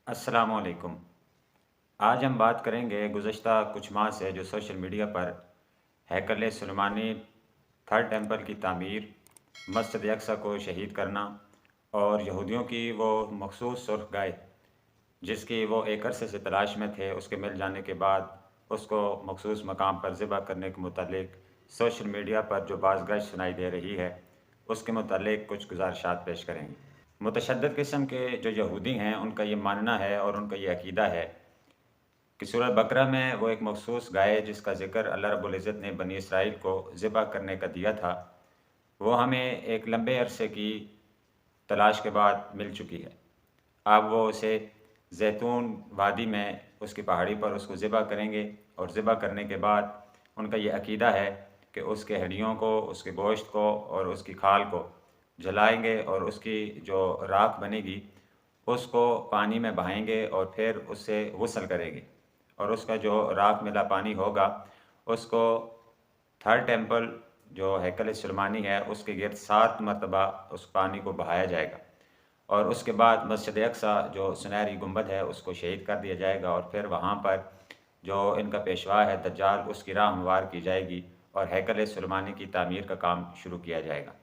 अस्सलाम वालेकुम। आज हम बात करेंगे गुज़श्ता कुछ माह से जो सोशल मीडिया पर हैकल सुलेमानी थर्ड टेंपल की तामीर, मस्जिद अक़सा को शहीद करना और यहूदियों की वो मख़सूस सुर्ख़ गाय जिसकी वो एक अरसे से तलाश में थे, उसके मिल जाने के बाद उसको मख़सूस मकाम पर ज़िबह करने के मुतालिक सोशल मीडिया पर जो बाज़गश्त सुनाई दे रही है, उसके मुतालिक कुछ गुज़ारिशात पेश करेंगे। मुतशद्दिद किस्म के जो यहूदी हैं, उनका ये मानना है और उनका ये अक़ीदा है कि सूरह बकरा में वो एक मख़सूस गाय जिसका ज़िक्र अल्लाह रब्बुल इज़्ज़त ने बनी इसराइल को ज़िबह करने का दिया था, वो हमें एक लंबे अरसे की तलाश के बाद मिल चुकी है। अब वो उसे ज़ैतून वादी में उसकी पहाड़ी पर उसको ज़िबह करेंगे और ज़िबह करने के बाद उनका ये अक़ीदा है कि उसके हड्डियों को, उसके गोश्त को और उसकी खाल को जलाएँगे और उसकी जो राख बनेगी, उसको पानी में बहाएँगे और फिर उससे गुस्ल करेंगे और उसका जो राख मिला पानी होगा, उसको थर्ड टेंपल जो हैकल सुलेमानी है, उसके गिर्द 7 मरतबा उस पानी को बहाया जाएगा और उसके बाद मस्जिद अक़सा जो सुनहरी गुंबद है, उसको शहीद कर दिया जाएगा और फिर वहाँ पर जो इनका पेशवा है दज्जाल, उसकी राह हमवार की जाएगी और हैकल सुलेमानी की तामीर का काम शुरू किया जाएगा।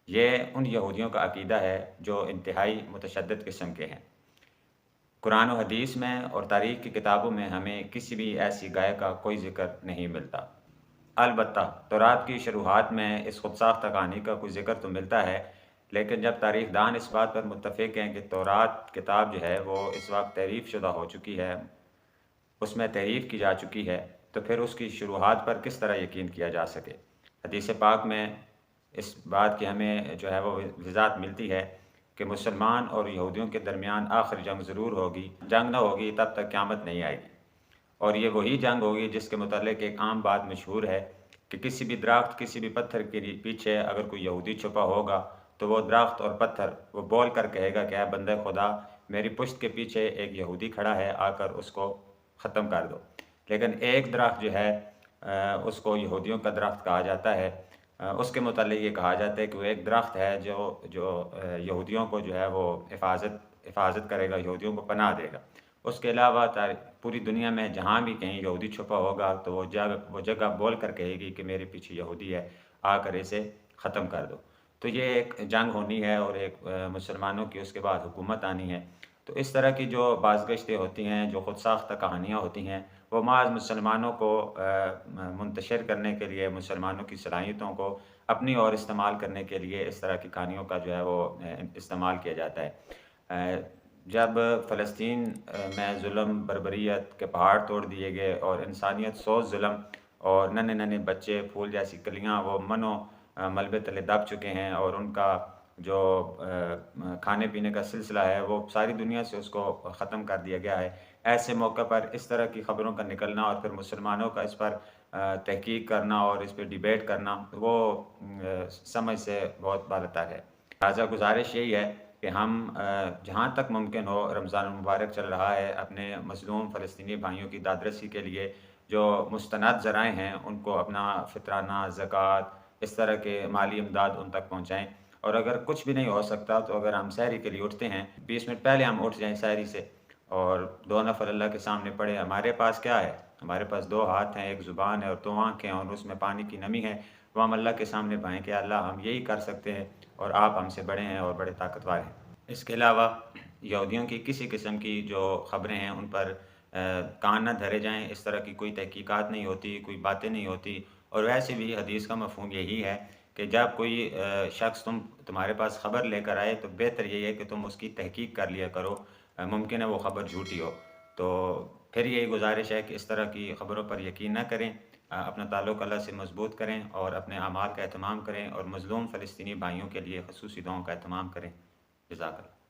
ये उन यहूदियों का अक़ीदा है जो इंतहाई मुतशद्दिद किस्म के हैं। कुरान और हदीस में और तारीख़ की किताबों में हमें किसी भी ऐसी गाय का कोई ज़िक्र नहीं मिलता। अलबत्ता तौरात की शुरुआत में इस खुदसाख्ता कहानी का कोई ज़िक्र तो मिलता है, लेकिन जब तारीख़ दान इस बात पर मुत्तफ़िक़ हैं कि तौरात किताब जो है वो इस वक़्त तहरीफ़ शुदा हो चुकी है, उसमें तहरीफ़ की जा चुकी है, तो फिर उसकी शुरुआत पर किस तरह यकीन किया जा सके। हदीस पाक में इस बात की हमें जो है वो वज़ाहत मिलती है कि मुसलमान और यहूदियों के दरमियान आखिरी जंग ज़रूर होगी, जंग ना होगी तब तक क़यामत नहीं आएगी। और ये वही जंग होगी जिसके मुतालिक एक आम बात मशहूर है कि किसी भी दरख्त, किसी भी पत्थर के पीछे अगर कोई यहूदी छुपा होगा, तो वो दरख्त और पत्थर वो बोल कर कहेगा कि ऐ बंदे खुदा, मेरी पुश्त के पीछे एक यहूदी खड़ा है, आकर उसको ख़त्म कर दो। लेकिन एक दरख्त जो है उसको यहूदियों का दरख्त कहा जाता है। उसके मुतालिक ये कहा जाता है कि वो एक दरख्त है जो जो यहूदियों को जो है वो हिफाज़त करेगा, यहूदियों को पनाह देगा। उसके अलावा पूरी दुनिया में जहाँ भी कहीं यहूदी छुपा होगा, तो वो जगह बोल कर कहेगी कि मेरे पीछे यहूदी है, आकर इसे ख़त्म कर दो। तो ये एक जंग होनी है और एक मुसलमानों की उसके बाद हुकूमत आनी है। तो इस तरह की जो बाज़गश्तें होती हैं, जो खुद साख्ता कहानियाँ होती हैं, वो महज़ मुसलमानों को मुंतशिर करने के लिए, मुसलमानों की सलाहियतों को अपनी ओर इस्तेमाल करने के लिए इस तरह की कहानियों का जो है वो इस्तेमाल किया जाता है। जब फ़लस्तीन में ज़ुल्म, बर्बरियत के पहाड़ तोड़ दिए गए और इंसानियत सोज़ ज़ुल्म और नन्हे-नन्हे बच्चे, फूल जैसी कलियाँ वो मलबे तले दब चुके हैं और उनका जो खाने-पीने का सिलसिला है, वो सारी दुनिया से उसको ख़त्म कर दिया गया है। ऐसे मौके पर इस तरह की ख़बरों का निकलना और फिर मुसलमानों का इस पर तहकीक करना और इस पे डिबेट करना, वो समझ से बहुत बालतर है। लिहाज़ा गुज़ारिश यही है कि हम जहाँ तक मुमकिन हो, रमज़ान मुबारक चल रहा है, अपने मज़लूम फ़लस्तीनी भाइयों की दादरसी के लिए जो मुस्तनद ज़राए हैं, उनको अपना फ़ितराना, ज़कात, इस तरह के माली इमदाद उन तक पहुँचाएँ। और अगर कुछ भी नहीं हो सकता, तो अगर हम सहरी के लिए उठते हैं, 20 मिनट पहले हम उठ जाएँ सहरी से और 2 नफ़ल अल्लाह के सामने पढ़ें। हमारे पास क्या है? हमारे पास 2 हाथ हैं, 1 ज़ुबान है और 2 आँखें हैं और उसमें पानी की नमी है। वो हम अल्लाह के सामने बयाँ कि अल्लाह, हम यही कर सकते हैं और आप हमसे बड़े हैं और बड़े ताकतवर हैं। इसके अलावा यहूदियों की किसी किस्म की जो ख़बरें हैं, उन पर कान ना धरे जाएँ। इस तरह की कोई तहकीकात नहीं होती, कोई बातें नहीं होती। और वैसे भी हदीस का मफ़हूम यही है कि जब कोई शख़्स तुम्हारे पास ख़बर लेकर आए, तो बेहतर यही है कि तुम उसकी तहकीक कर लिया करो। मुमकिन है वो ख़बर झूठी हो। तो फिर यही गुज़ारिश है कि इस तरह की ख़बरों पर यकीन न करें। अपना ताल्लुक़ अल्लाह से मज़बूत करें और अपने अमाल का एहतमाम करें और मज़लूम फ़लस्तीनी भाइयों के लिए ख़ुसूसी दुआओं का एहतमाम करें। जज़ाकल्लाह।